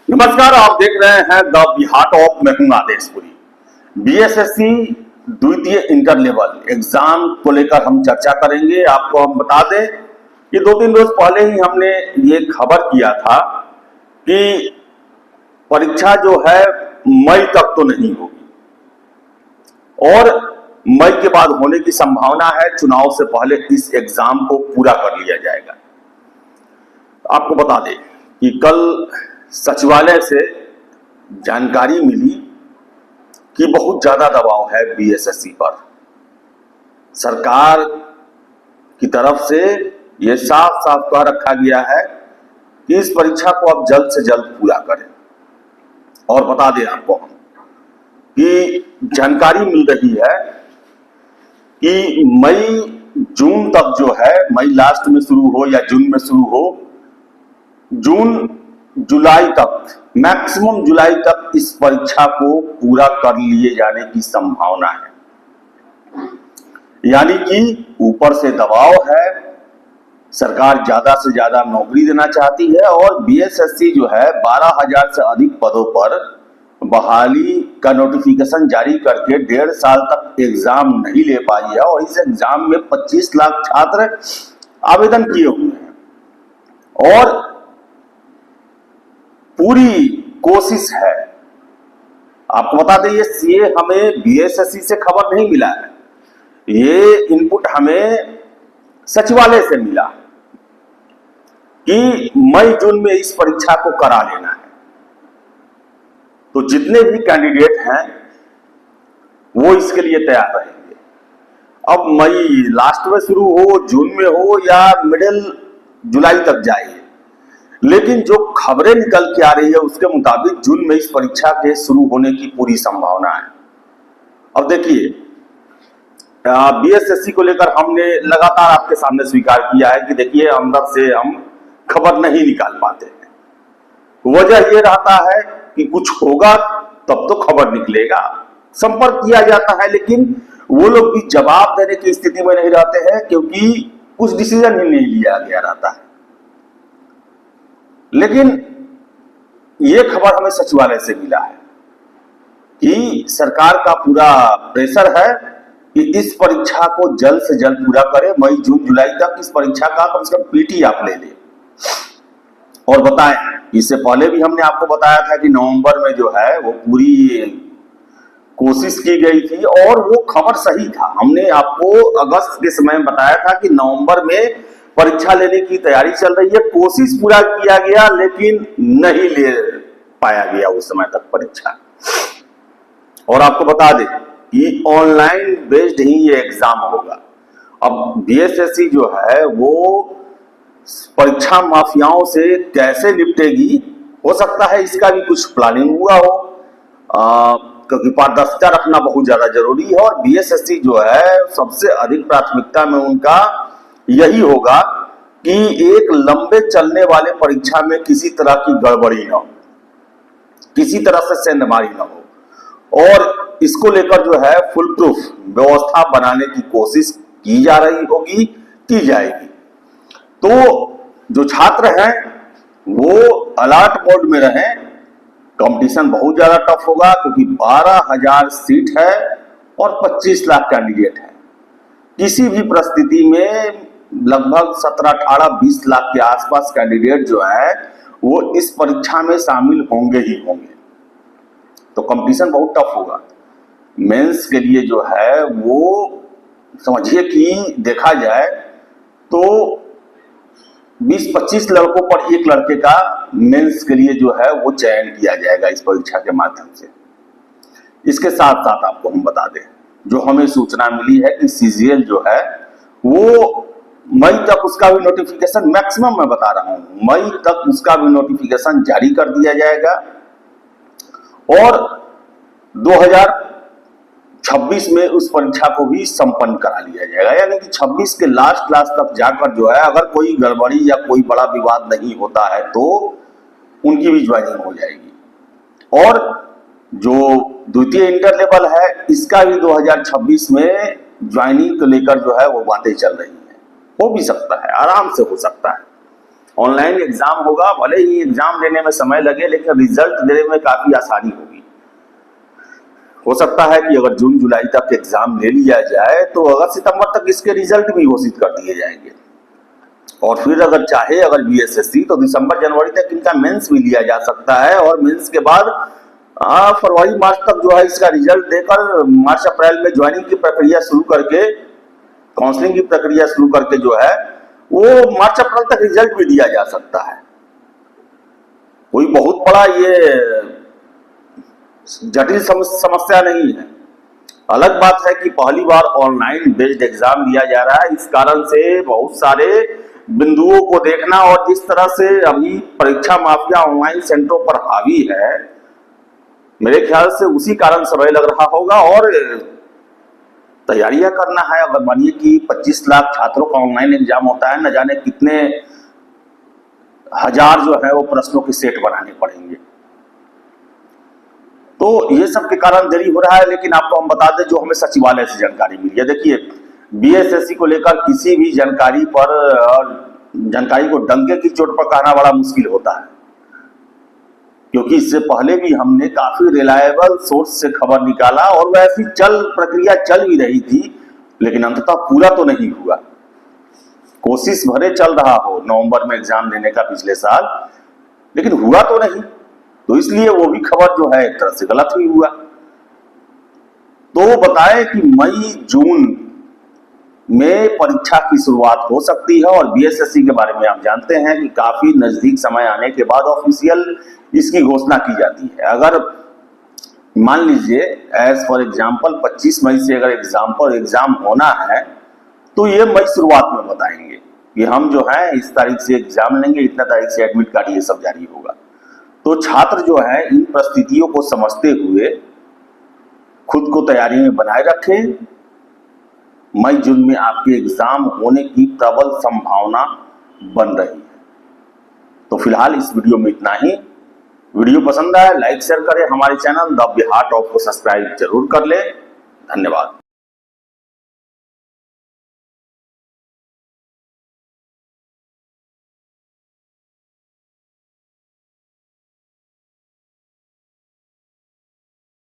नमस्कार, आप देख रहे हैं द बिहार टॉप। मैं हूं आदेशपुरी। बीएसएससी द्वितीय इंटर लेवल एग्जाम को लेकर हम चर्चा करेंगे। आपको हम बता दें कि 2-3 रोज पहले ही हमने ये खबर किया था कि परीक्षा जो है मई तक तो नहीं होगी और मई के बाद होने की संभावना है। चुनाव से पहले इस एग्जाम को पूरा कर लिया जाएगा। आपको बता दें कि कल सचिवालय से जानकारी मिली कि बहुत ज्यादा दबाव है बीएसएससी पर। सरकार की तरफ से यह साफ साफ कह रखा गया है कि इस परीक्षा को अब जल्द से जल्द पूरा करें। और बता दें आपको हम कि जानकारी मिल रही है कि मई जून तक जो है, मई लास्ट में शुरू हो या जून में शुरू हो, जून जुलाई तक, मैक्सिमम जुलाई तक इस परीक्षा को पूरा कर लिए जाने की संभावना है। यानी कि ऊपर से दबाव है, सरकार ज्यादा से ज्यादा नौकरी देना चाहती है और बीएसएससी जो है 12,000 से अधिक पदों पर बहाली का नोटिफिकेशन जारी करके 1.5 साल तक एग्जाम नहीं ले पाई है और इस एग्जाम में 25 लाख छात्र आवेदन किए हुए हैं और पूरी कोशिश है। आपको बता दें, ये हमें बीएसएससी से खबर नहीं मिला है, ये इनपुट हमें सचिवालय से मिला कि मई जून में इस परीक्षा को करा लेना है। तो जितने भी कैंडिडेट हैं वो इसके लिए तैयार रहेंगे। अब मई लास्ट में शुरू हो, जून में हो या मिडिल जुलाई तक जाए, लेकिन जो खबरें निकल के आ रही है उसके मुताबिक जून में इस परीक्षा के शुरू होने की पूरी संभावना है। अब देखिए, बीएसएससी को लेकर हमने लगातार आपके सामने स्वीकार किया है कि देखिए, अंदर से हम खबर नहीं निकाल पाते हैं। वजह यह रहता है कि कुछ होगा तब तो खबर निकलेगा। संपर्क किया जाता है लेकिन वो लोग भी जवाब देने की स्थिति में नहीं रहते हैं क्योंकि कुछ डिसीजन ही नहीं लिया गया रहता है। लेकिन यह खबर हमें सचिवालय से मिला है कि सरकार का पूरा प्रेशर है कि इस परीक्षा को जल्द से जल्द पूरा करें। मई जून जुलाई तक इस परीक्षा का कम से कम पीटी आप ले लें। और बताएं, इससे पहले भी हमने आपको बताया था कि नवंबर में जो है वो पूरी कोशिश की गई थी और वो खबर सही था। हमने आपको अगस्त के समय बताया था कि नवंबर में परीक्षा लेने की तैयारी चल रही है, कोशिश पूरा किया गया लेकिन नहीं ले पाया गया उस समय तक परीक्षा। और आपको बता दें कि ऑनलाइन बेस्ड ही ये एग्जाम होगा। अब बीएसएससी जो है वो परीक्षा माफियाओं से कैसे निपटेगी, हो सकता है इसका भी कुछ प्लानिंग हुआ हो, क्योंकि पारदर्शिता रखना बहुत ज्यादा जरूरी है और बीएसएससी जो है सबसे अधिक प्राथमिकता में उनका यही होगा कि एक लंबे चलने वाले परीक्षा में किसी तरह की गड़बड़ी ना हो, किसी तरह से सेंधमारी ना हो और इसको लेकर जो है फुल प्रूफ व्यवस्था बनाने की कोशिश की जा रही होगी, की जाएगी। तो जो छात्र हैं वो अलर्ट मोड में रहें। कंपटीशन बहुत ज्यादा टफ होगा क्योंकि 12,000 सीट है और 25 लाख कैंडिडेट है। किसी भी परिस्थिति में लगभग 17, 18, 20 लाख के आसपास कैंडिडेट जो है वो इस परीक्षा में शामिल होंगे ही होंगे। तो कंपटीशन बहुत टफ होगा। मेंस के लिए जो है वो समझिए कि देखा जाए तो 20-25 लड़कों पर एक लड़के का मेंस के लिए जो है वो चयन किया जाएगा इस परीक्षा के माध्यम से। इसके साथ साथ आपको हम बता दें, जो हमें सूचना मिली है कि सीजीएल जो है वो मई तक उसका भी नोटिफिकेशन, मैक्सिमम मैं बता रहा हूं, मई तक उसका भी नोटिफिकेशन जारी कर दिया जाएगा और 2026 में उस परीक्षा को भी संपन्न करा लिया जाएगा। यानी कि 26 के लास्ट तक जाकर जो है, अगर कोई गड़बड़ी या कोई बड़ा विवाद नहीं होता है तो उनकी भी ज्वाइनिंग हो जाएगी। और जो द्वितीय इंटर लेवल है इसका भी 2026 में ज्वाइनिंग को लेकर जो है वो बातें चल रही है। हो भी सकता है, आराम से हो सकता है। ऑनलाइन एग्जाम होगा, भले ही एग्जाम देने में समय लगे लेकिन रिजल्ट देने में काफी आसानी होगी। हो सकता है कि अगर जून जुलाई तक एग्जाम ले लिया जाए तो अगस्त सितंबर तक इसके रिजल्ट भी घोषित कर दिए जाएंगे, और फिर अगर चाहे अगर बीएसएससी तो दिसंबर जनवरी तक इनका मेंस भी लिया जा सकता है, और मेंस के बाद फरवरी मार्च तक जो है इसका रिजल्ट देकर मार्च अप्रैल में ज्वाइनिंग की प्रक्रिया शुरू करके, काउंसलिंग की प्रक्रिया शुरू करके जो है वो मार्च अप्रैल तक रिजल्ट भी दिया जा सकता है। कोई बहुत बड़ा ये जटिल समस्या नहीं है। अलग बात है कि पहली बार ऑनलाइन बेस्ड एग्जाम लिया जा रहा है, इस कारण से बहुत सारे बिंदुओं को देखना, और जिस तरह से अभी परीक्षा माफिया ऑनलाइन सेंटरों पर हावी है, मेरे ख्याल से उसी कारण समय लग रहा होगा। और तैयारियां करना है, अगर मानिए कि 25 लाख छात्रों का ऑनलाइन एग्जाम होता है, न जाने कितने हजार जो है वो प्रश्नों के सेट बनाने पड़ेंगे। तो ये सब के कारण देरी हो रहा है। लेकिन आपको हम बता दें जो हमें सचिवालय से जानकारी मिली है, देखिए बीएसएससी को लेकर किसी भी जानकारी को डंके की चोट पर कहना बड़ा मुश्किल होता है, क्योंकि इससे पहले भी हमने काफी रिलायबल सोर्स से खबर निकाला और वैसी प्रक्रिया चल भी रही थी, लेकिन अंततः पूरा तो नहीं हुआ। कोशिश भरे चल रहा हो नवंबर में एग्जाम देने का पिछले साल, लेकिन हुआ तो नहीं, तो इसलिए वो भी खबर जो है एक तरह से गलत ही हुआ। तो बताएं कि मई जून में परीक्षा की शुरुआत हो सकती है, और बीएसएससी के बारे में आप जानते हैं कि काफी नजदीक समय आने के बाद ऑफिशियल इसकी घोषणा की जाती है। अगर मान लीजिए एज फॉर एग्जाम्पल 25 मई से अगर एग्जाम होना है तो ये मई शुरुआत में बताएंगे कि हम जो है इस तारीख से एग्जाम लेंगे, इतना तारीख से एडमिट कार्ड ये सब जारी होगा। तो छात्र जो है इन परिस्थितियों को समझते हुए खुद को तैयारी में बनाए रखें। मई जून में आपके एग्जाम होने की प्रबल संभावना बन रही है। तो फिलहाल इस वीडियो में इतना ही। वीडियो पसंद आए लाइक शेयर करें, हमारे चैनल द बिहार टॉप को सब्सक्राइब जरूर कर ले। धन्यवाद।